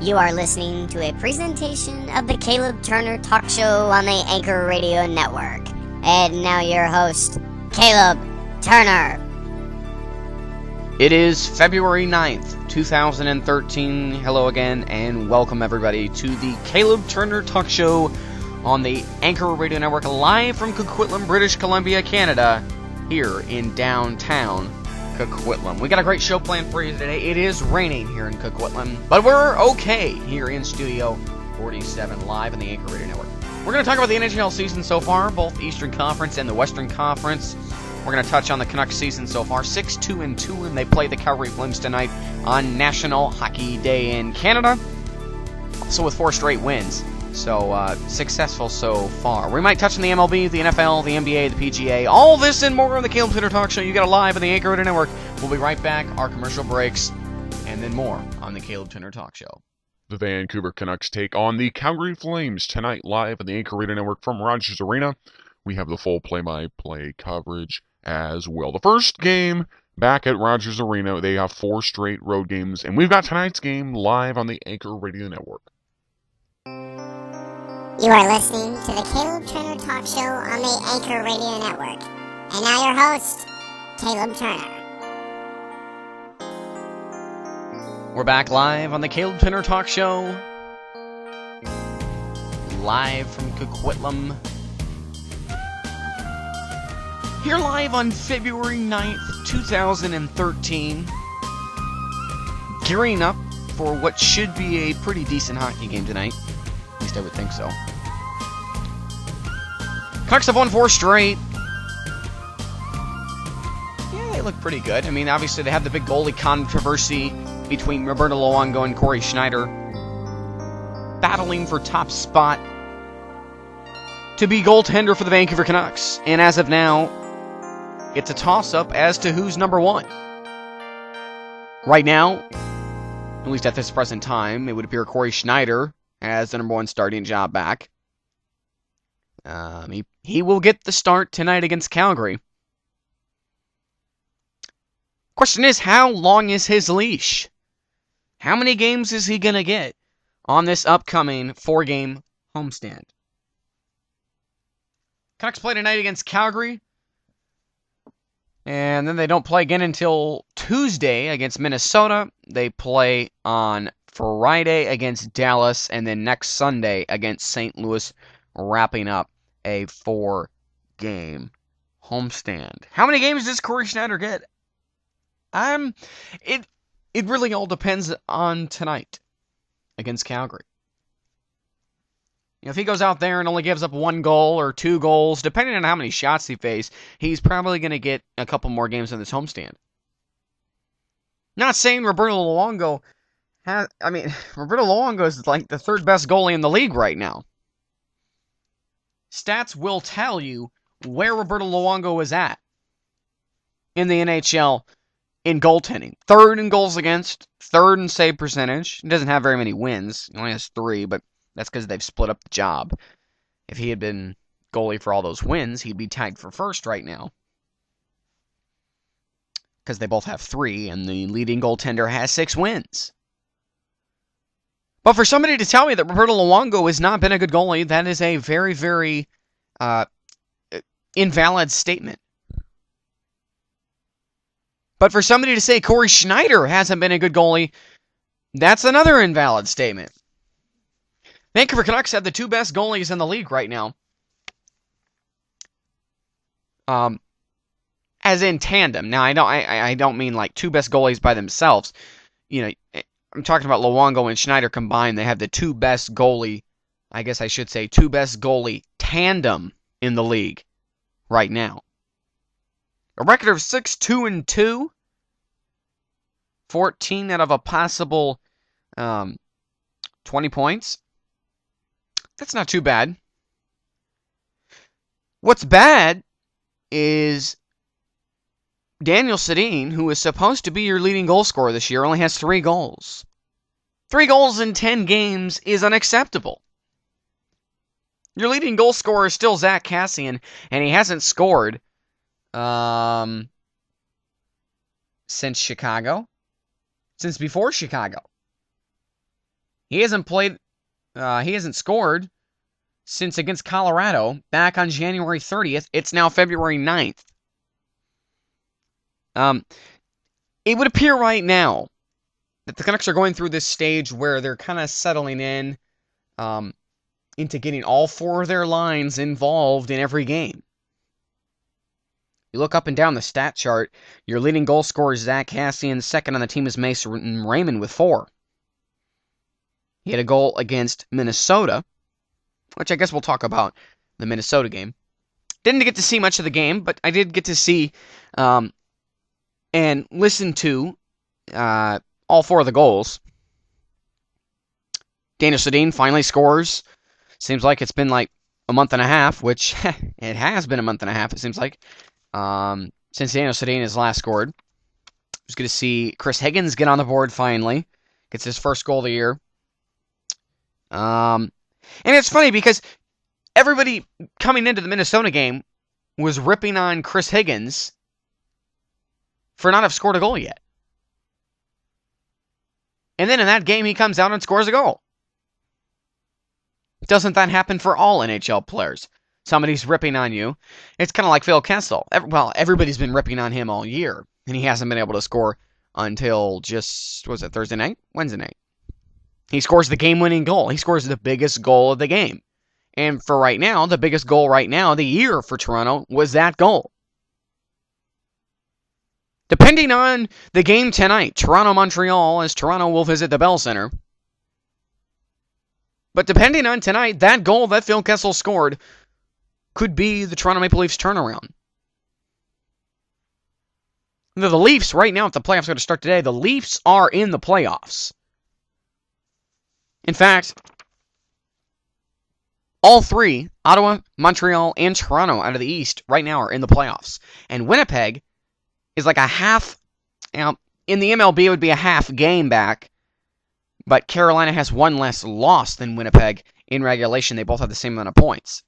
You are listening to a presentation of the Caleb Turner Talk Show on the Anchor Radio Network. And now your host, Caleb Turner. It is February 9th, 2013. Hello again, and welcome everybody to the Caleb Turner Talk Show on the Anchor Radio Network, live from Coquitlam, British Columbia, Canada, here in downtown Coquitlam. We got a great show planned for you today. It is raining here in Coquitlam, but we're okay here in Studio 47, live on the Anchor Radio Network. We're going to talk about the NHL season so far, both Eastern Conference and the Western Conference. We're going to touch on the Canucks season so far, 6-2-2, and they play the Calgary Flames tonight on National Hockey Day in Canada. Also with 4 straight wins, so successful so far. We might touch on the MLB, the NFL, the NBA, the PGA, all this and more on the Caleb Turner Talk Show. You got it live on the Anchor Radio Network. We'll be right back, our commercial breaks, and then more on the Caleb Turner Talk Show. The Vancouver Canucks take on the Calgary Flames tonight live on the Anchor Radio Network from Rogers Arena. We have the full play-by-play coverage as well. The first game back at Rogers Arena, they have 4 straight road games, and we've got tonight's game live on the Anchor Radio Network. You are listening to the Caleb Turner Talk Show on the Anchor Radio Network. And now your host, Caleb Turner. We're back live on the Caleb Turner Talk Show, live from Coquitlam. Here live on February 9th, 2013. Gearing up for what should be a pretty decent hockey game tonight. At least I would think so. Canucks have won 4 straight. Yeah, they look pretty good. I mean, obviously they have the big goalie controversy between Roberto Luongo and Corey Schneider, battling for top spot to be goaltender for the Vancouver Canucks. And as of now, it's a toss-up as to who's number 1. Right now, at least at this present time, it would appear Corey Schneider has the number 1 starting job back. He will get the start tonight against Calgary. Question is, how long is his leash? How many games is he going to get on this upcoming 4-game homestand? Canucks play tonight against Calgary. And then they don't play again until Tuesday against Minnesota. They play on Friday against Dallas. And then next Sunday against St. Louis, wrapping up a 4-game homestand. How many games does Corey Schneider get? It really all depends on tonight against Calgary. If he goes out there and only gives up 1 goal or 2 goals, depending on how many shots he faces, he's probably going to get a couple more games in this homestand. Not saying Roberto Luongo Roberto Luongo is like the 3rd best goalie in the league right now. Stats will tell you where Roberto Luongo is at in the NHL in goaltending. 3rd in goals against, 3rd in save percentage. He doesn't have very many wins. He only has 3, but that's because they've split up the job. If he had been goalie for all those wins, he'd be tied for 1st right now. Because they both have 3, and the leading goaltender has 6 wins. But for somebody to tell me that Roberto Luongo has not been a good goalie, that is a very, very invalid statement. But for somebody to say Corey Schneider hasn't been a good goalie, that's another invalid statement. Vancouver Canucks have the 2 best goalies in the league right now. As in tandem. Now, I don't mean like 2 best goalies by themselves. You know, I'm talking about Luongo and Schneider combined. They have the 2 best goalie, I guess I should say, 2 best goalie tandem in the league right now. A record of 6-2-2. 14 out of a possible 20 points. That's not too bad. What's bad is Daniel Sedin, who is supposed to be your leading goal scorer this year, only has 3 goals. 3 goals in 10 games is unacceptable. Your leading goal scorer is still Zach Kassian, and he hasn't scored since Chicago. Since before Chicago. He hasn't scored since against Colorado back on January 30th. It's now February 9th. It would appear right now that the Canucks are going through this stage where they're kind of settling in into getting all four of their lines involved in every game. You look up and down the stat chart, your leading goal scorer is Zack Kassian. Second on the team is Mason Raymond with 4. He had a goal against Minnesota, which I guess we'll talk about the Minnesota game. Didn't get to see much of the game, but I did get to see and listen to all 4 of the goals. Daniel Sedin finally scores. Seems like it's been like a month and a half, which it has been a month and a half, it seems like, since Daniel Sedin has last scored. I was good to see Chris Higgins get on the board finally. Gets his first goal of the year. And it's funny because everybody coming into the Minnesota game was ripping on Chris Higgins for not have scored a goal yet. And then in that game, he comes out and scores a goal. Doesn't that happen for all NHL players? Somebody's ripping on you. It's kind of like Phil Kessel. Everybody's been ripping on him all year, and he hasn't been able to score until Thursday night? Wednesday night. He scores the game-winning goal. He scores the biggest goal of the game. And for right now, the biggest goal right now, the year for Toronto, was that goal. Depending on the game tonight, Toronto-Montreal, as Toronto will visit the Bell Center. But depending on tonight, that goal that Phil Kessel scored could be the Toronto Maple Leafs turnaround. The Leafs, right now, if the playoffs are going to start today, the Leafs are in the playoffs. In fact, all 3, Ottawa, Montreal, and Toronto out of the East right now are in the playoffs. And Winnipeg is like a half, in the MLB it would be a half game back, but Carolina has 1 less loss than Winnipeg in regulation. They both have the same amount of points.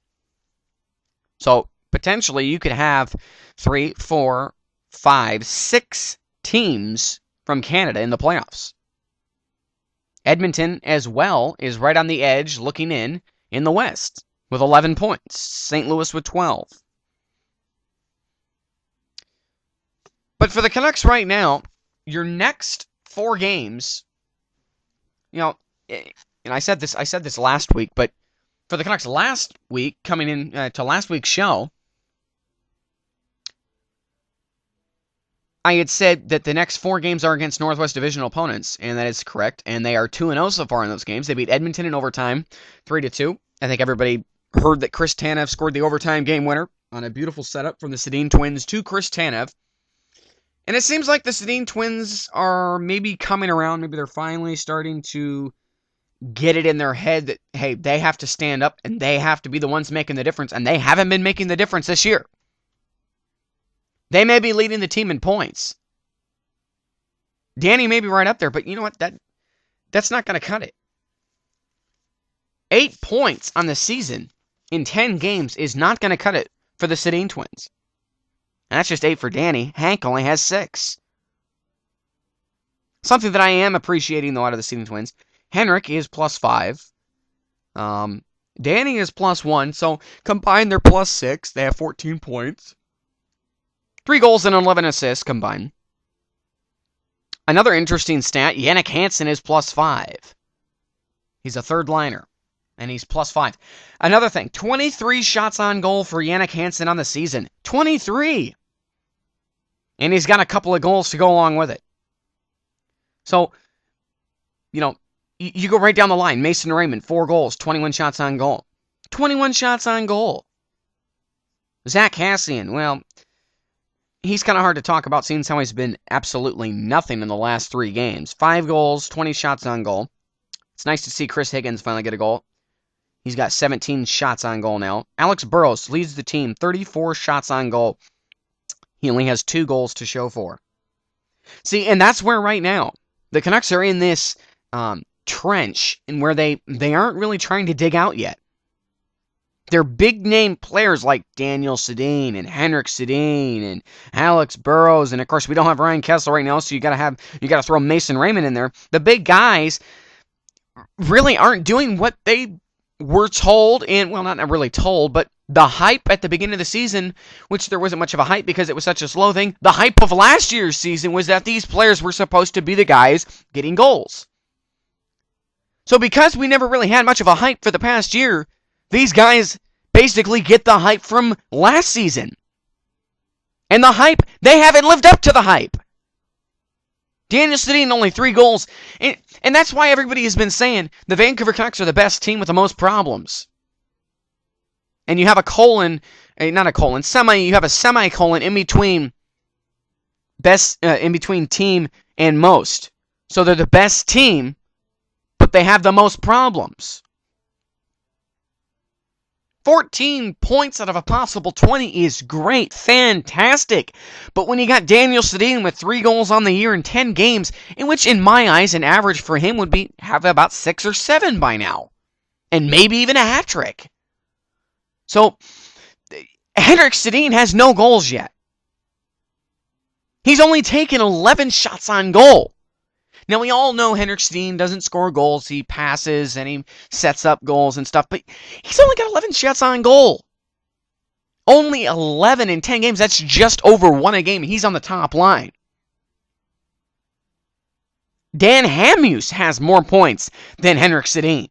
So, potentially, you could have 3, 4, 5, 6 teams from Canada in the playoffs. Edmonton, as well, is right on the edge, looking in the West, with 11 points. St. Louis with 12. But for the Canucks right now, your next 4 games, and I said this last week, but for the Canucks last week, coming in to last week's show, I had said that the next 4 games are against Northwest Divisional opponents, and that is correct, and they are 2-0 so far in those games. They beat Edmonton in overtime, 3-2. I think everybody heard that Chris Tanev scored the overtime game winner on a beautiful setup from the Sedin twins to Chris Tanev. And it seems like the Sedin twins are maybe coming around. Maybe they're finally starting to get it in their head that, hey, they have to stand up and they have to be the ones making the difference, and they haven't been making the difference this year. They may be leading the team in points. Danny may be right up there, but you know what? That's not going to cut it. 8 points on the season in 10 games is not going to cut it for the Sedin twins. And that's just 8 for Danny. Hank only has 6. Something that I am appreciating, though, out of the Sedin twins. Henrik is +5. Danny is +1. So combined, they're +6. They have 14 points. 3 goals and 11 assists combined. Another interesting stat, Jannik Hansen is +5. He's a third liner, and he's +5. Another thing, 23 shots on goal for Jannik Hansen on the season. 23! And he's got a couple of goals to go along with it. So, you go right down the line. Mason Raymond, 4 goals, 21 shots on goal. 21 shots on goal. Zack Kassian, well, he's kind of hard to talk about, seeing how he's been absolutely nothing in the last 3 games. 5 goals, 20 shots on goal. It's nice to see Chris Higgins finally get a goal. He's got 17 shots on goal now. Alex Burrows leads the team, 34 shots on goal. He only has 2 goals to show for. See, and that's where right now, the Canucks are in this trench, and where they aren't really trying to dig out yet. They're big-name players like Daniel Sedin and Henrik Sedin and Alex Burrows, and of course we don't have Ryan Kessel right now, so you got to throw Mason Raymond in there. The big guys really aren't doing what they were told, and, well, not really told, but the hype at the beginning of the season, which there wasn't much of a hype because it was such a slow thing, the hype of last year's season was that these players were supposed to be the guys getting goals. So because we never really had much of a hype for the past year, these guys basically get the hype from last season. And the hype, they haven't lived up to the hype. Daniel Sedin, only 3 goals. And that's why everybody has been saying the Vancouver Canucks are the best team with the most problems. And you have a colon, not a colon, you have a semicolon in between in between team and most. So they're the best team, but they have the most problems. 14 points out of a possible 20 is great, fantastic. But when you got Daniel Sedin with 3 goals on the year in 10 games, in which in my eyes an average for him would have about 6 or 7 by now. And maybe even a hat trick. So, Henrik Sedin has no goals yet. He's only taken 11 shots on goal. Now, we all know Henrik Sedin doesn't score goals. He passes and he sets up goals and stuff, but he's only got 11 shots on goal. Only 11 in 10 games. That's just over 1 a game. He's on the top line. Dan Hamhuis has more points than Henrik Sedin.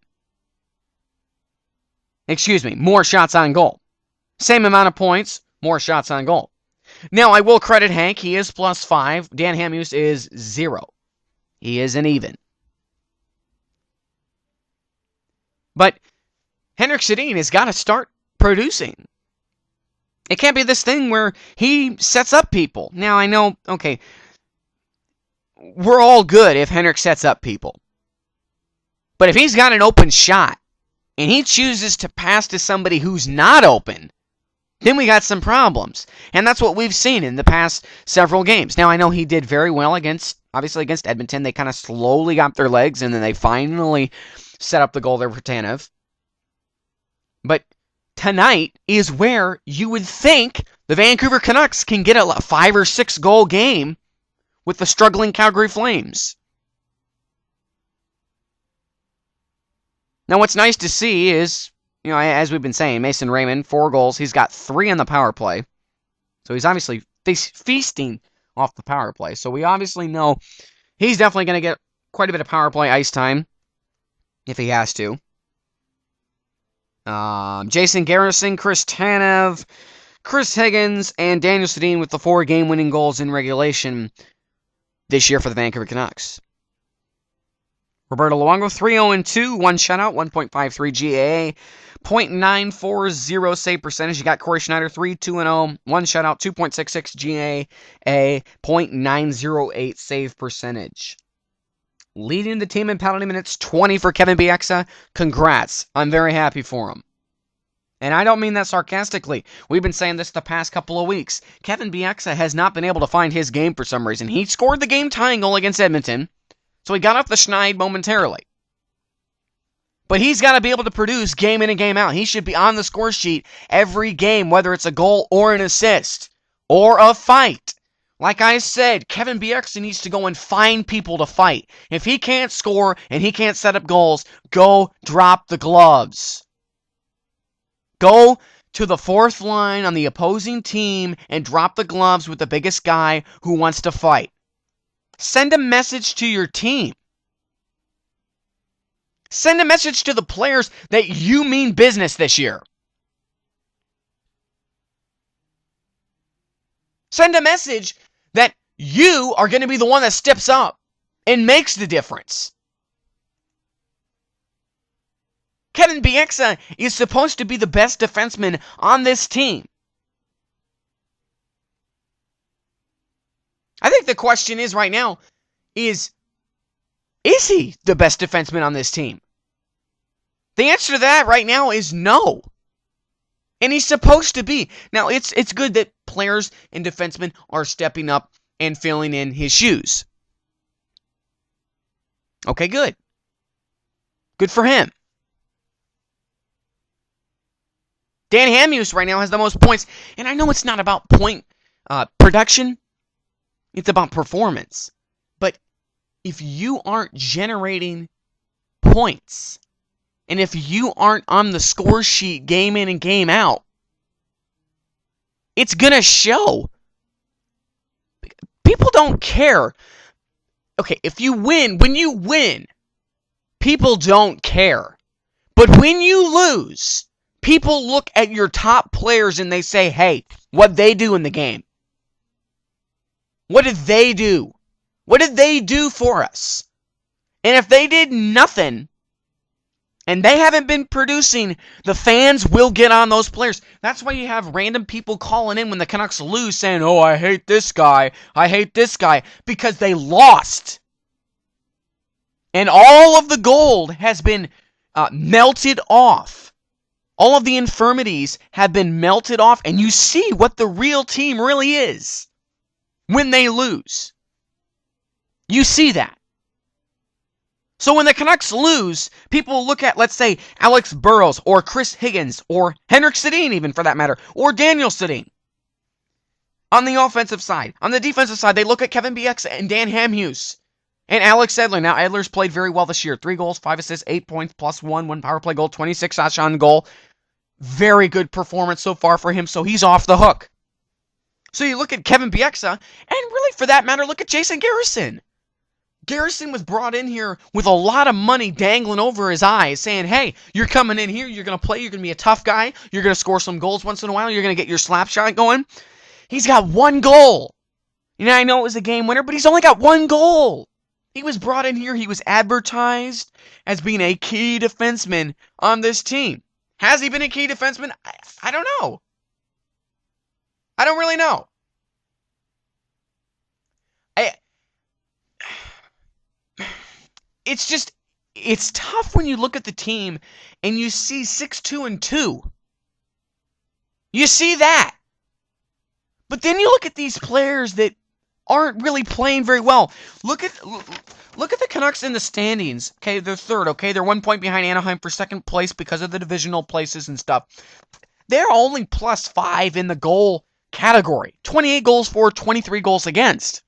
Excuse me, more shots on goal. Same amount of points, more shots on goal. Now, I will credit Hank. He is +5. Dan Hamhuis is 0. He is an even. But Henrik Sedin has got to start producing. It can't be this thing where he sets up people. Now, I know, okay, we're all good if Henrik sets up people. But if he's got an open shot, and he chooses to pass to somebody who's not open, then we got some problems. And that's what we've seen in the past several games. Now, I know he did very well obviously against Edmonton. They kind of slowly got their legs, and then they finally set up the goal there for Tanev. But tonight is where you would think the Vancouver Canucks can get a 5 or 6 goal game with the struggling Calgary Flames. Now, what's nice to see is, as we've been saying, Mason Raymond, 4 goals. He's got 3 on the power play. So he's obviously feasting off the power play. So we obviously know he's definitely going to get quite a bit of power play ice time if he has to. Jason Garrison, Chris Tanev, Chris Higgins, and Daniel Sedin with the 4 game-winning goals in regulation this year for the Vancouver Canucks. Roberto Luongo, 3-0-2, 1 shutout, 1.53 GAA, .940 save percentage. You got Corey Schneider, 3-2-0, 1 shutout, 2.66 GAA, .908 save percentage. Leading the team in penalty minutes, 20 for Kevin Bieksa. Congrats. I'm very happy for him. And I don't mean that sarcastically. We've been saying this the past couple of weeks. Kevin Bieksa has not been able to find his game for some reason. He scored the game-tying goal against Edmonton, so he got off the schneid momentarily. But he's got to be able to produce game in and game out. He should be on the score sheet every game, whether it's a goal or an assist or a fight. Like I said, Kevin Bieksa needs to go and find people to fight. If he can't score and he can't set up goals, go drop the gloves. Go to the 4th line on the opposing team and drop the gloves with the biggest guy who wants to fight. Send a message to your team. Send a message to the players that you mean business this year. Send a message that you are going to be the one that steps up and makes the difference. Kevin Bieksa is supposed to be the best defenseman on this team. I think the question is right now, is he the best defenseman on this team? The answer to that right now is no. And he's supposed to be. Now, it's good that players and defensemen are stepping up and filling in his shoes. Okay, good. Good for him. Dan Hamhuis right now has the most points. And I know it's not about point production. It's about performance. But if you aren't generating points. And if you aren't on the score sheet game in and game out, it's going to show. People don't care. Okay, if you win, when you win, people don't care. But when you lose, people look at your top players and they say, hey, what'd they do in the game? What did they do? What did they do for us? And if they did nothing, and they haven't been producing, the fans will get on those players. That's why you have random people calling in when the Canucks lose saying, oh, I hate this guy, because they lost. And all of the gold has been melted off. All of the infirmities have been melted off, and you see what the real team really is when they lose. You see that. So when the Canucks lose, people look at, let's say, Alex Burrows or Chris Higgins or Henrik Sedin even for that matter, or Daniel Sedin. On the offensive side. On the defensive side, they look at Kevin Bieksa and Dan Hamhuis and Alex Edler. Now, Edler's played very well this year. 3 goals, 5 assists, 8 points, plus 1 power play goal, 26 shots on goal. Very good performance so far for him, so he's off the hook. So you look at Kevin Bieksa, and really for that matter, look at Jason Garrison. Garrison was brought in here with a lot of money dangling over his eyes, saying, hey, you're coming in here, you're going to play, you're going to be a tough guy, you're going to score some goals once in a while, you're going to get your slap shot going. He's got 1 goal. I know it was a game winner, but he's only got 1 goal. He was brought in here, he was advertised as being a key defenseman on this team. Has he been a key defenseman? I don't know. I don't really know. It's tough when you look at the team and you see 6-2-2. You see that. But then you look at these players that aren't really playing very well. Look at the Canucks in the standings. Okay, they're third. Okay, they're 1 point behind Anaheim for second place because of the divisional places and stuff. They're only +5 in the goal category. 28 goals for, 23 goals against.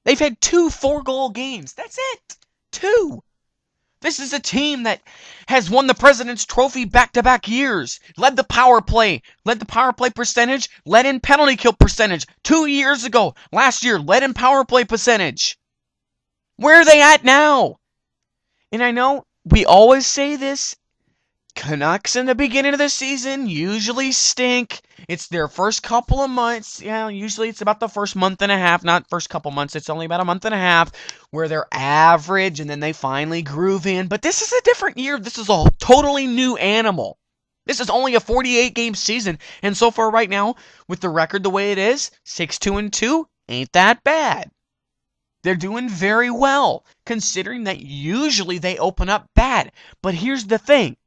They've had 2 4-goal games. That's it. 2. This is a team that has won the President's Trophy back-to-back years. Led the power play percentage, led in penalty kill percentage. 2 years ago, last year, led in power play percentage. Where are they at now? And I know we always say this. Canucks in the beginning of the season usually stink. It's their first couple of months. Usually it's about the first month and a half. Not first couple months. It's only about a month and a half where they're average and then they finally groove in. But this is a different year. This is a totally new animal. This is only a 48-game season. And so far right now, with the record the way it is, 6-2-2, ain't that bad. They're doing very well, considering that usually they open up bad. But here's the thing.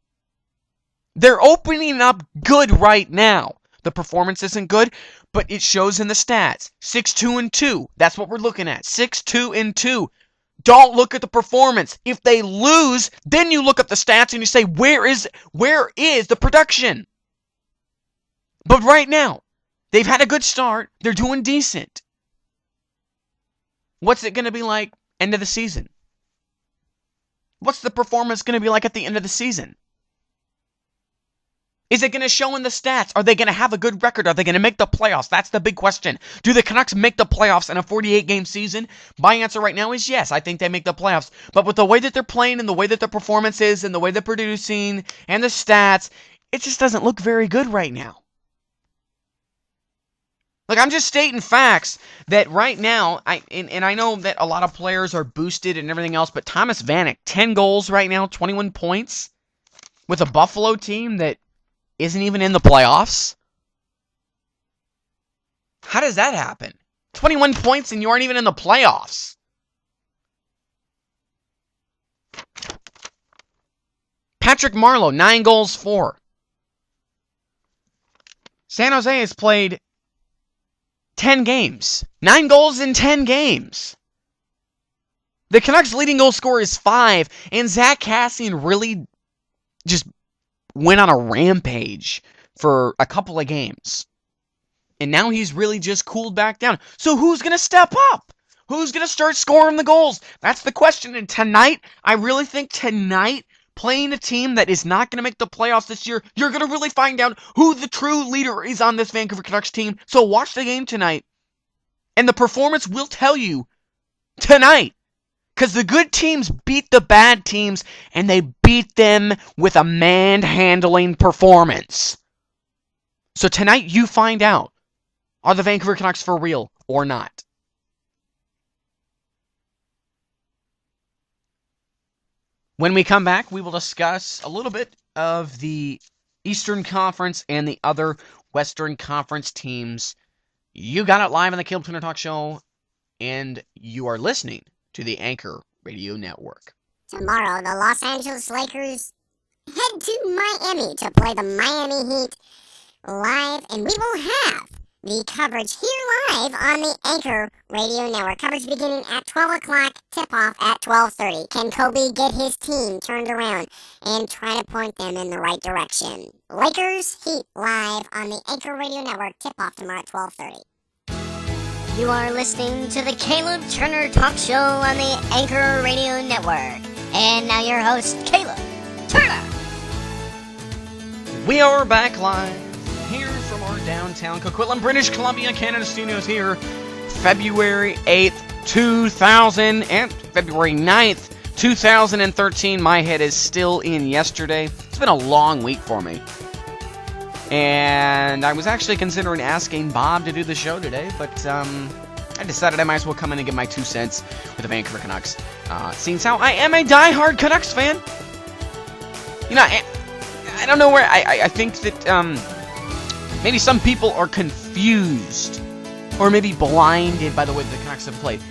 They're opening up good right now. The performance isn't good, but it shows in the stats. 6-2-2. That's what we're looking at. 6-2-2. Don't look at the performance. If they lose, then you look at the stats and you say, where is the production? But right now, they've had a good start. They're doing decent. What's it going to be like end of the season? What's the performance going to be like at the end of the season? Is it going to show in the stats? Are they going to have a good record? Are they going to make the playoffs? That's the big question. Do the Canucks make the playoffs in a 48-game season? My answer right now is yes. I think they make the playoffs. But with the way that they're playing and the way that their performance is and the way they're producing and the stats, it just doesn't look very good right now. Like, I'm just stating facts that right now, I know that a lot of players are boosted and everything else, but Thomas Vanek, 10 goals right now, 21 points, with a Buffalo team that isn't even in the playoffs? How does that happen? 21 points and you aren't even in the playoffs. Patrick Marleau, 9 goals for. San Jose has played 10 games. 9 goals in 10 games. The Canucks' leading goal scorer is 5, and Zach Kassian really just went on a rampage for a couple of games. And now he's really just cooled back down. So who's going to step up? Who's going to start scoring the goals? That's the question. And tonight, I really think tonight, playing a team that is not going to make the playoffs this year, you're going to really find out who the true leader is on this Vancouver Canucks team. So watch the game tonight. And the performance will tell you tonight. Because the good teams beat the bad teams, and they beat them with a manhandling performance. So tonight you find out, are the Vancouver Canucks for real or not? When we come back, we will discuss a little bit of the Eastern Conference and the other Western Conference teams. You got it live on the Caleb Turner Talk Show, and you are listening to the Anchor Radio Network. Tomorrow, the Los Angeles Lakers head to Miami to play the Miami Heat live, and we will have the coverage here live on the Anchor Radio Network. Coverage beginning at 12 o'clock, tip-off at 12:30. Can Kobe get his team turned around and try to point them in the right direction? Lakers Heat live on the Anchor Radio Network. Tip-off tomorrow at 12:30. You are listening to the Caleb Turner Talk Show on the Anchor Radio Network. And now your host, Caleb Turner. We are back live here from our downtown Coquitlam, British Columbia, Canada studios here, February 8th, 2000, and February 9th, 2013. My head is still in yesterday. It's been a long week for me. And I was actually considering asking Bob to do the show today, but I decided I might as well come in and give my 2 cents with the Vancouver Canucks. Seeing how I am a diehard Canucks fan. You know, I don't know where, I think that maybe some people are confused or maybe blinded by the way the Canucks have played.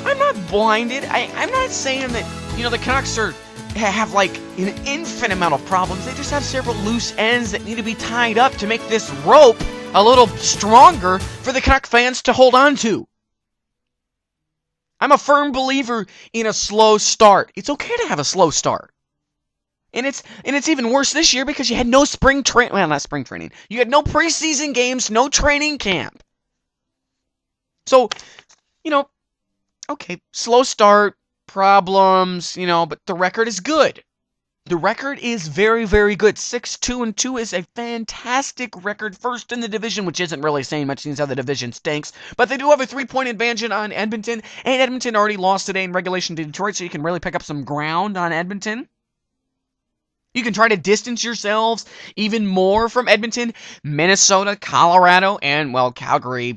I'm not blinded. I'm not saying that, the Canucks have like an infinite amount of problems. They just have several loose ends that need to be tied up to make this rope a little stronger for the Canuck fans to hold on to. I'm a firm believer in a slow start. It's okay to have a slow start. And it's even worse this year because you had no spring training. Well, not spring training. You had no preseason games, no training camp. So, okay, slow start, problems, but the record is good. The record is very, very good. 6-2-2 is a fantastic record, first in the division, which isn't really saying much since how the division stinks. But they do have a 3-point advantage on Edmonton, and Edmonton already lost today in regulation to Detroit, so you can really pick up some ground on Edmonton. You can try to distance yourselves even more from Edmonton, Minnesota, Colorado, and, well, Calgary.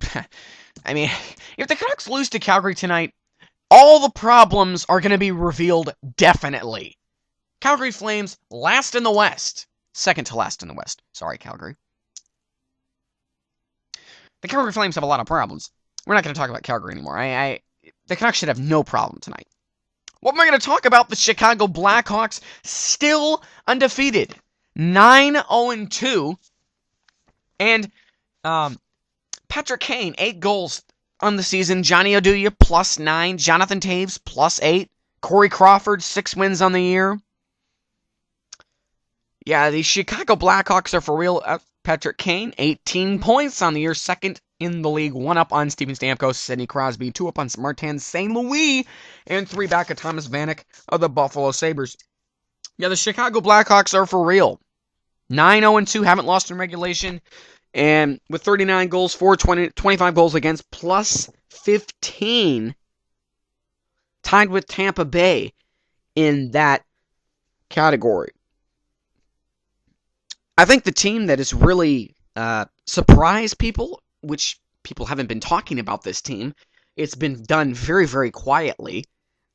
I mean, if the Canucks lose to Calgary tonight, all the problems are going to be revealed definitely. Calgary Flames, last in the West. Second to last in the West. Sorry, Calgary. The Calgary Flames have a lot of problems. We're not going to talk about Calgary anymore. The Canucks should have no problem tonight. What am I going to talk about? The Chicago Blackhawks, still undefeated. 9-0-2. And Patrick Kane, 8 goals on the season. Johnny Oduya, +9. Jonathan Toews, +8. Corey Crawford, 6 wins on the year. Yeah, the Chicago Blackhawks are for real. Patrick Kane, 18 points on the year, second in the league. 1 up on Steven Stamkos, Sidney Crosby, 2 up on Martin St. Louis, and 3 back at Thomas Vanek of the Buffalo Sabres. Yeah, the Chicago Blackhawks are for real. 9-0-2, haven't lost in regulation, and with 39 goals, 25 goals against, +15, tied with Tampa Bay in that category. I think the team that has really surprised people, which people haven't been talking about this team, it's been done very, very quietly.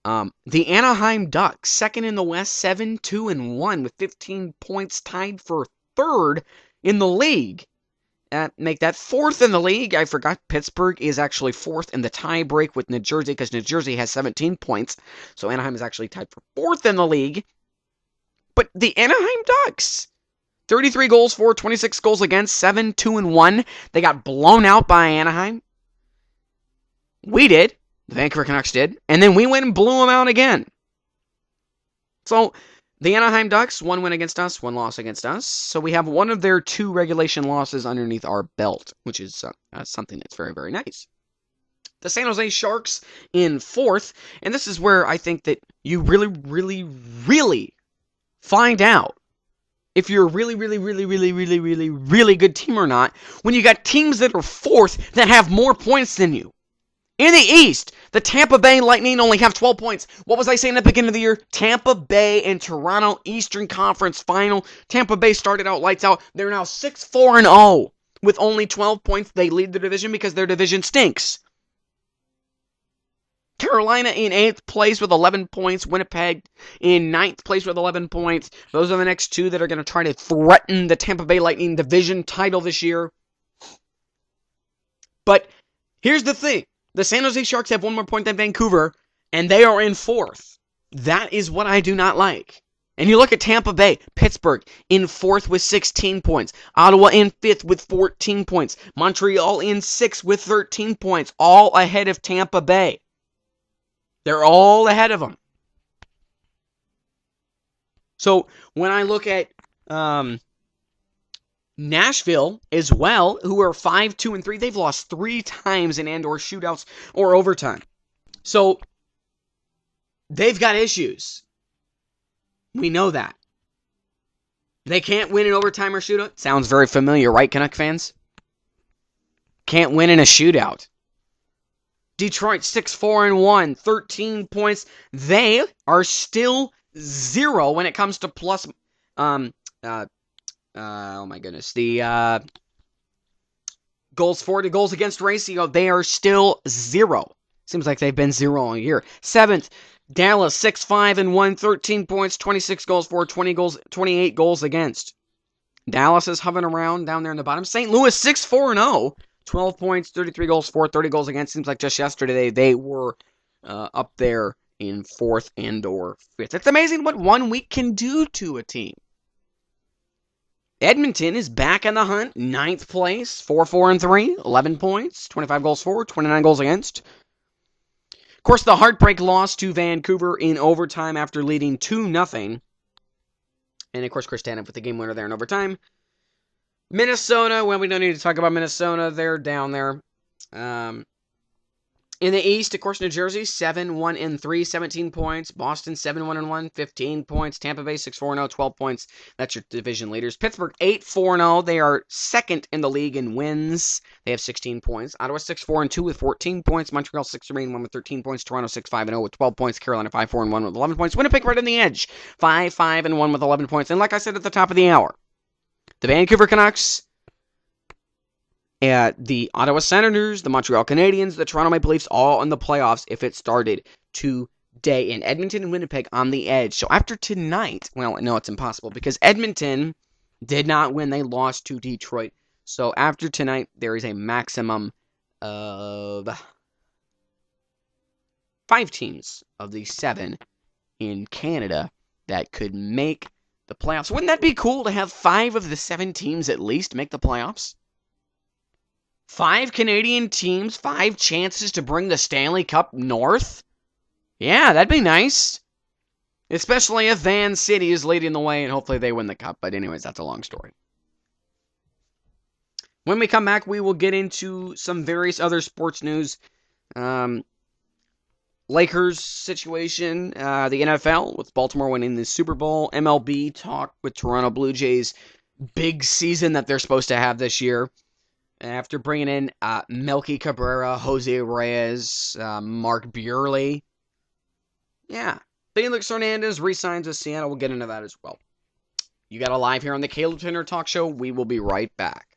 The Anaheim Ducks, second in the West, 7-2-1 with 15 points, tied for third in the league. Make that fourth in the league. I forgot Pittsburgh is actually fourth in the tie break with New Jersey because New Jersey has 17 points. So Anaheim is actually tied for fourth in the league. But the Anaheim Ducks, 33 goals for, 26 goals against, 7-2-1. They got blown out by Anaheim. We did. The Vancouver Canucks did. And then we went and blew them out again. So the Anaheim Ducks, 1 win against us, 1 loss against us. So we have one of their 2 regulation losses underneath our belt, which is something that's very, very nice. The San Jose Sharks in 4th, and this is where I think that you really, really, really find out if you're a really, really, really, really, really, really, really good team or not when you got teams that are 4th that have more points than you. In the East, the Tampa Bay Lightning only have 12 points. What was I saying at the beginning of the year? Tampa Bay and Toronto Eastern Conference Final. Tampa Bay started out lights out. They're now 6-4-0 with only 12 points. They lead the division because their division stinks. Carolina in 8th place with 11 points. Winnipeg in 9th place with 11 points. Those are the next two that are going to try to threaten the Tampa Bay Lightning division title this year. But here's the thing. The San Jose Sharks have one more point than Vancouver, and they are in 4th. That is what I do not like. And you look at Tampa Bay, Pittsburgh in 4th with 16 points. Ottawa in 5th with 14 points. Montreal in 6th with 13 points. All ahead of Tampa Bay. They're all ahead of them. So when I look at Nashville as well, who are 5-2-3, they've lost 3 times in and/or shootouts or overtime. So they've got issues. We know that. They can't win in overtime or shootout. Sounds very familiar, right, Canuck fans? Can't win in a shootout. Detroit 6-4-1, 13 points. They are still 0 when it comes to plus. Oh my goodness, the goals for to goals against ratio. They are still 0. Seems like they've been 0 all year. 7th, Dallas 6-5-1, 13 points, 26 goals for, 28 goals against. Dallas is hovering around down there in the bottom. St. Louis 6-4-0. 12 points, 33 goals for, 30 goals against. Seems like just yesterday they were up there in 4th and/or 5th. It's amazing what 1 week can do to a team. Edmonton is back in the hunt, 9th place, 4-4-3, 11 points, 25 goals for, 29 goals against. Of course, the heartbreak loss to Vancouver in overtime after leading 2-0. And of course, Chris Tanev with the game winner there in overtime. Minnesota, well, we don't need to talk about Minnesota. They're down there. In the East, of course, New Jersey, 7-1-3, 17 points. Boston, 7-1-1, 15 points. Tampa Bay, 6-4-0, 12 points. That's your division leaders. Pittsburgh, 8-4-0. They are 2nd in the league in wins. They have 16 points. Ottawa, 6-4-2 with 14 points. Montreal, 6-3-1 with 13 points. Toronto, 6-5-0 with 12 points. Carolina, 5-4-1 with 11 points. Winnipeg right on the edge, 5-5-1 with 11 points. And like I said at the top of the hour, the Vancouver Canucks, the Ottawa Senators, the Montreal Canadiens, the Toronto Maple Leafs, all in the playoffs if it started today. In Edmonton and Winnipeg on the edge. So after tonight, well, no, it's impossible because Edmonton did not win. They lost to Detroit. So after tonight, there is a maximum of 5 teams of the 7 in Canada that could make the playoffs. Wouldn't that be cool to have 5 of the 7 teams at least make the playoffs? 5 Canadian teams, 5 chances to bring the Stanley Cup north? Yeah, that'd be nice. Especially if Van City is leading the way and hopefully they win the cup. But anyways, that's a long story. When we come back, we will get into some various other sports news. Lakers situation, the NFL with Baltimore winning the Super Bowl, MLB talk with Toronto Blue Jays, big season that they're supposed to have this year. After bringing in Melky Cabrera, Jose Reyes, Mark Buehrle. Yeah. Felix Hernandez re-signs with Seattle. We'll get into that as well. You got a live here on the Caleb Turner Talk Show. We will be right back.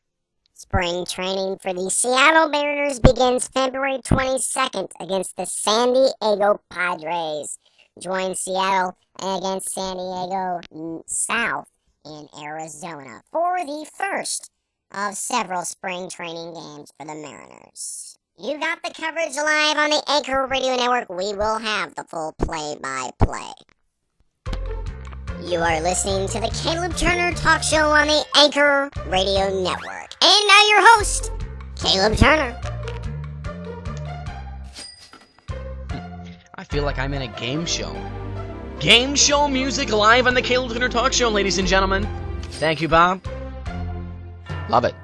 Spring training for the Seattle Mariners begins February 22nd against the San Diego Padres. Join Seattle against San Diego South in Arizona for the first of several spring training games for the Mariners. You got the coverage live on the Anchor Radio Network. We will have the full play-by-play. You are listening to the Caleb Turner Talk Show on the Anchor Radio Network. And now your host, Caleb Turner. I feel like I'm in a game show. Game show music live on the Caleb Turner Talk Show, ladies and gentlemen. Thank you, Bob. Love it.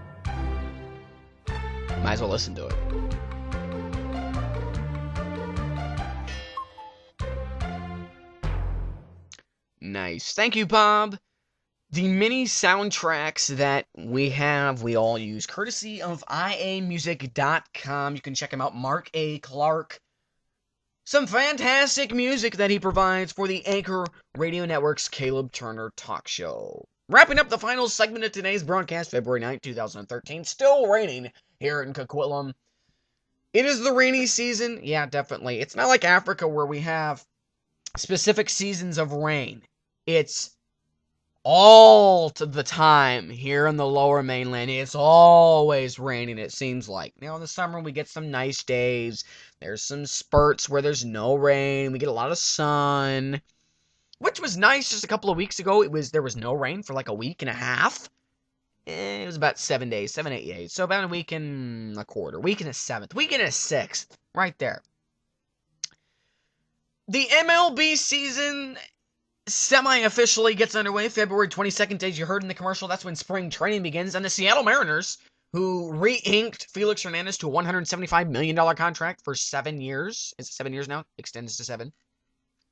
Might as well listen to it. Nice. Thank you, Bob. The mini soundtracks that we all use, courtesy of iamusic.com. You can check him out, Mark A. Clark. Some fantastic music that he provides for the Anchor Radio Network's Caleb Turner Talk Show. Wrapping up the final segment of today's broadcast, February 9th, 2013. Still raining here in Coquitlam. It is the rainy season. Yeah, definitely. It's not like Africa where we have specific seasons of rain. It's all to the time here in the lower mainland. It's always raining, it seems like. Now, in the summer, we get some nice days. There's some spurts where there's no rain. We get a lot of sun, which was nice just a couple of weeks ago. There was no rain for like a week and a half. It was about 7 days, 7, 8 days. So about a week and a quarter, week and a seventh, week and a sixth, right there. The MLB season semi-officially gets underway February 22nd, as you heard in the commercial. That's when spring training begins. And the Seattle Mariners, who re-inked Felix Hernandez to a $175 million contract for 7 years. Is it 7 years now? Extends to 7?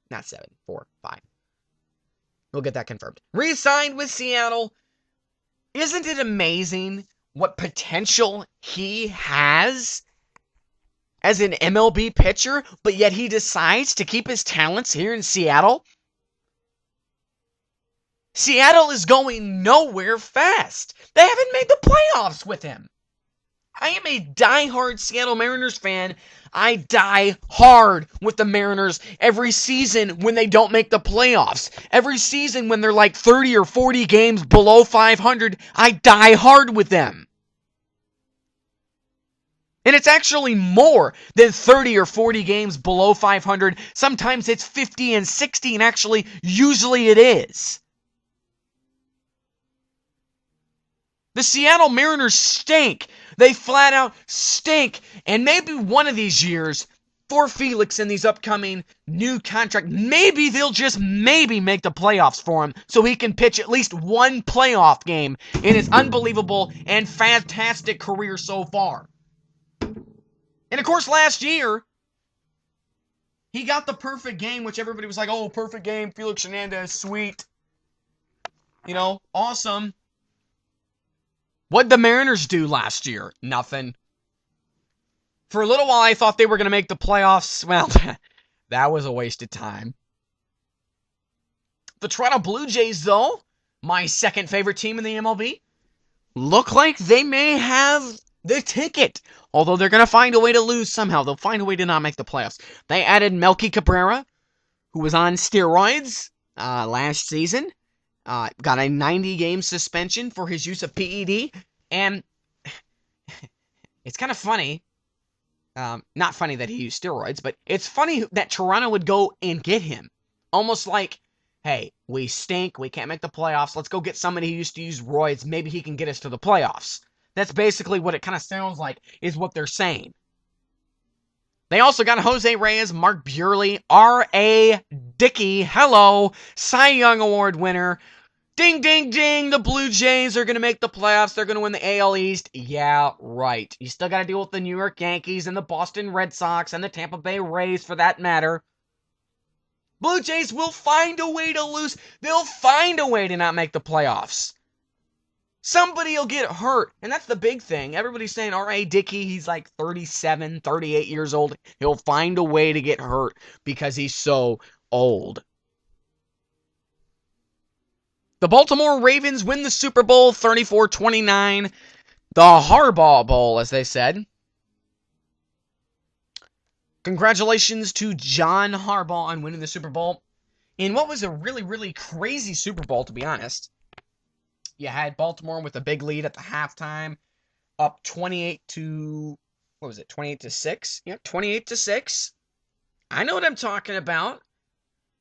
Not 7, 4, 5. We'll get that confirmed. Re-signed with Seattle. Isn't it amazing what potential he has as an MLB pitcher, but yet he decides to keep his talents here in Seattle? Seattle is going nowhere fast. They haven't made the playoffs with him. I am a diehard Seattle Mariners fan. I die hard with the Mariners every season when they don't make the playoffs. Every season when they're like 30 or 40 games below 500, I die hard with them. And it's actually more than 30 or 40 games below 500. Sometimes it's 50 and 60, and actually, usually it is. The Seattle Mariners stink. They flat out stink. And maybe one of these years, for Felix in these upcoming new contract, maybe they'll just maybe make the playoffs for him so he can pitch at least one playoff game in his unbelievable and fantastic career so far. And of course, last year, he got the perfect game, which everybody was like, oh, perfect game, Felix Hernandez, sweet. You know, awesome. What'd the Mariners do last year? Nothing. For a little while, I thought they were going to make the playoffs. Well, that was a waste of time. The Toronto Blue Jays, though, my second favorite team in the MLB, look like they may have the ticket. Although they're going to find a way to lose somehow. They'll find a way to not make the playoffs. They added Melky Cabrera, who was on steroids last season. Got a 90-game suspension for his use of PED. And it's kind of funny. Not funny that he used steroids, but it's funny that Toronto would go and get him. Almost like, hey, we stink. We can't make the playoffs. Let's go get somebody who used to use roids. Maybe he can get us to the playoffs. That's basically what it kind of sounds like, is what they're saying. They also got Jose Reyes, Mark Buehrle, R.A. Dickey, hello, Cy Young Award winner. Ding, ding, ding, the Blue Jays are going to make the playoffs. They're going to win the AL East. Yeah, right. You still got to deal with the New York Yankees and the Boston Red Sox and the Tampa Bay Rays, for that matter. Blue Jays will find a way to lose. They'll find a way to not make the playoffs. Somebody will get hurt, and that's the big thing. Everybody's saying, R.A. Dickey, he's like 37, 38 years old. He'll find a way to get hurt because he's so old. The Baltimore Ravens win the Super Bowl 34-29. The Harbaugh Bowl, as they said. Congratulations to John Harbaugh on winning the Super Bowl in what was a really, really crazy Super Bowl, to be honest. You had Baltimore with a big lead at the halftime, up 28 to 6? Yeah, 28 to 6. I know what I'm talking about.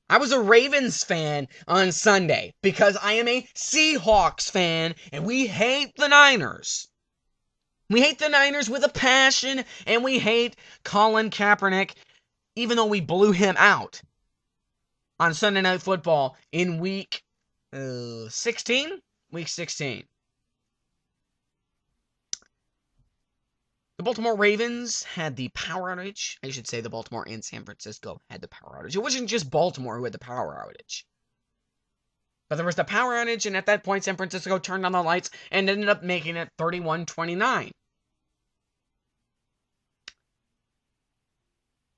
I was a Ravens fan on Sunday because I am a Seahawks fan and we hate the Niners. We hate the Niners with a passion, and we hate Colin Kaepernick, even though we blew him out on Sunday Night Football in week 16? Week 16. The Baltimore Ravens had the power outage. I should say the Baltimore and San Francisco had the power outage. It wasn't just Baltimore who had the power outage. But there was the power outage, and at that point, San Francisco turned on the lights and ended up making it 31-29.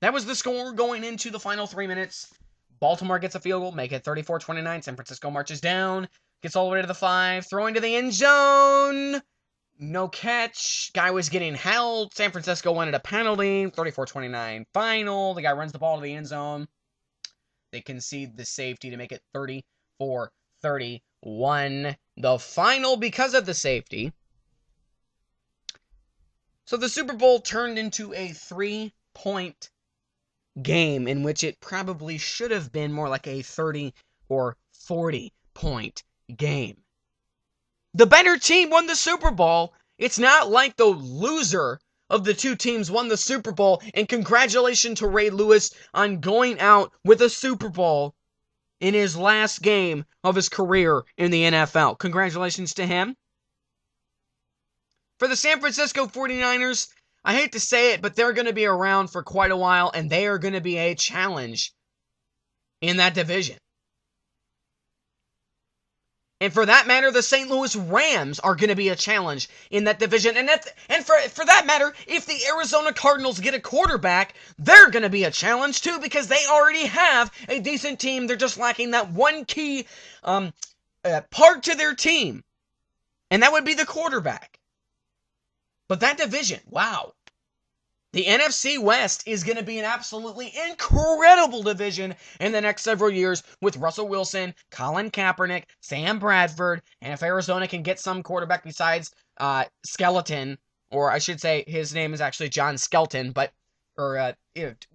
That was the score going into the final 3 minutes. Baltimore gets a field goal, make it 34-29. San Francisco marches down, gets all the way to the 5, throwing to the end zone. No catch. Guy was getting held. San Francisco wanted a penalty. 34-29 final. The guy runs the ball to the end zone. They concede the safety to make it 34-31. The final because of the safety. So the Super Bowl turned into a 3-point game in which it probably should have been more like a 30 or 40 point game. The better team won the Super Bowl. It's not like the loser of the two teams won the Super Bowl, and congratulations to Ray Lewis on going out with a Super Bowl in his last game of his career in the NFL. Congratulations to him. For the San Francisco 49ers, I hate to say it, but they're going to be around for quite a while, and they are going to be a challenge in that division. And for that matter, the St. Louis Rams are going to be a challenge in that division. And for that matter, if the Arizona Cardinals get a quarterback, they're going to be a challenge too, because they already have a decent team. They're just lacking that one key part to their team, and that would be the quarterback. But that division, wow. The NFC West is going to be an absolutely incredible division in the next several years with Russell Wilson, Colin Kaepernick, Sam Bradford, and if Arizona can get some quarterback besides Skeleton, or I should say his name is actually John Skelton, we'll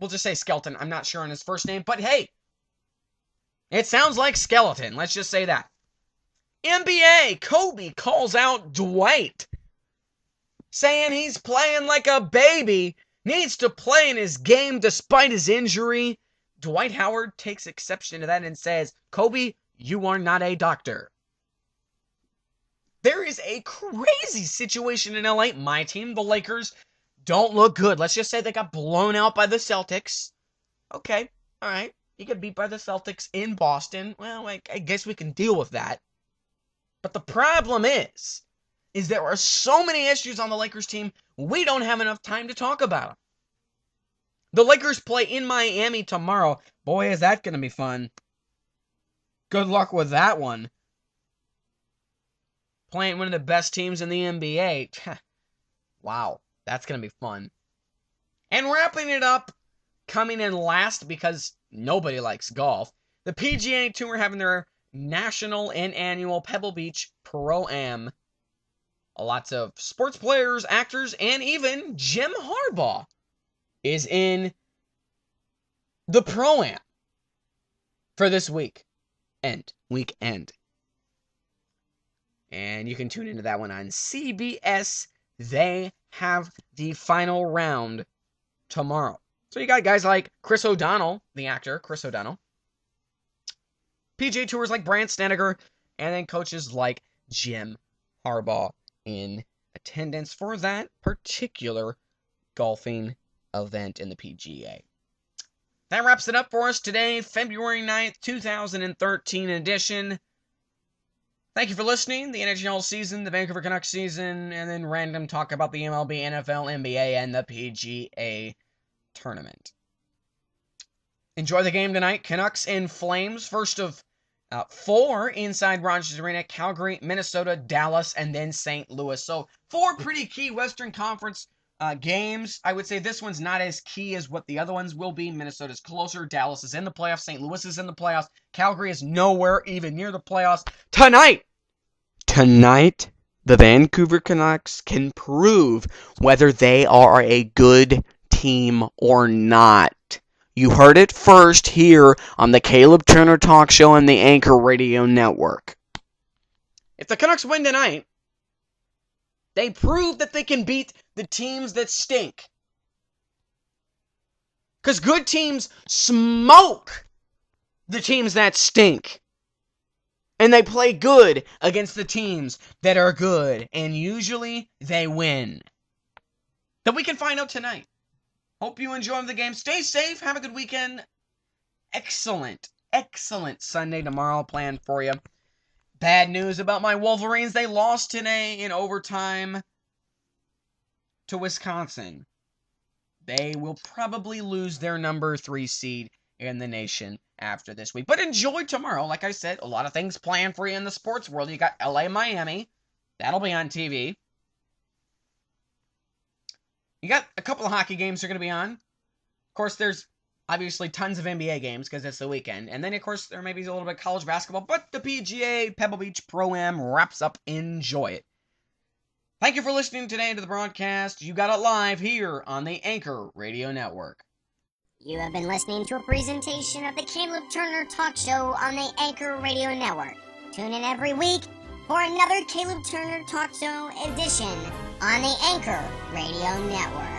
just say Skelton. I'm not sure on his first name, but hey, it sounds like Skeleton. Let's just say that. NBA, Kobe calls out Dwight, saying he's playing like a baby, needs to play in his game despite his injury. Dwight Howard takes exception to that and says, Kobe, you are not a doctor. There is a crazy situation in LA. My team, the Lakers, don't look good. Let's just say they got blown out by the Celtics. Okay, all right. You get beat by the Celtics in Boston. Well, I guess we can deal with that. But the problem is there are so many issues on the Lakers team, we don't have enough time to talk about them. The Lakers play in Miami tomorrow. Boy, is that going to be fun. Good luck with that one. Playing one of the best teams in the NBA. Wow, that's going to be fun. And wrapping it up, coming in last because nobody likes golf, the PGA Tour having their national and annual Pebble Beach Pro-Am. Lots of sports players, actors, and even Jim Harbaugh is in the Pro-Am for this weekend. And you can tune into that one on CBS. They have the final round tomorrow. So you got guys like Chris O'Donnell, the actor, Chris O'Donnell. PGA Tours like Brandt Snedeker, and then coaches like Jim Harbaugh in attendance for that particular golfing event in the PGA. That wraps it up for us today, February 9th, 2013 edition. Thank you for listening. The NHL season, the Vancouver Canucks season, and then random talk about the MLB, NFL, NBA, and the PGA tournament. Enjoy the game tonight. Canucks and Flames, first of 4 inside Rogers Arena: Calgary, Minnesota, Dallas, and then St. Louis. So 4 pretty key Western Conference games. I would say this one's not as key as what the other ones will be. Minnesota's closer. Dallas is in the playoffs. St. Louis is in the playoffs. Calgary is nowhere even near the playoffs. Tonight, the Vancouver Canucks can prove whether they are a good team or not. You heard it first here on the Caleb Turner Talk Show and the Anchor Radio Network. If the Canucks win tonight, they prove that they can beat the teams that stink. Because good teams smoke the teams that stink. And they play good against the teams that are good. And usually they win. That we can find out tonight. Hope you enjoy the game. Stay safe. Have a good weekend. Excellent Sunday tomorrow planned for you. Bad news about my Wolverines. They lost today in overtime to Wisconsin. They will probably lose their number 3 seed in the nation after this week. But enjoy tomorrow. Like I said, a lot of things planned for you in the sports world. You got LA, Miami. That'll be on TV. You got a couple of hockey games are going to be on. Of course, there's obviously tons of NBA games because it's the weekend. And then, of course, there may be a little bit of college basketball. But the PGA Pebble Beach Pro-Am wraps up. Enjoy it. Thank you for listening today to the broadcast. You got it live here on the Anchor Radio Network. You have been listening to a presentation of the Caleb Turner Talk Show on the Anchor Radio Network. Tune in every week for another Caleb Turner Talk Show edition on the Anchor Radio Network.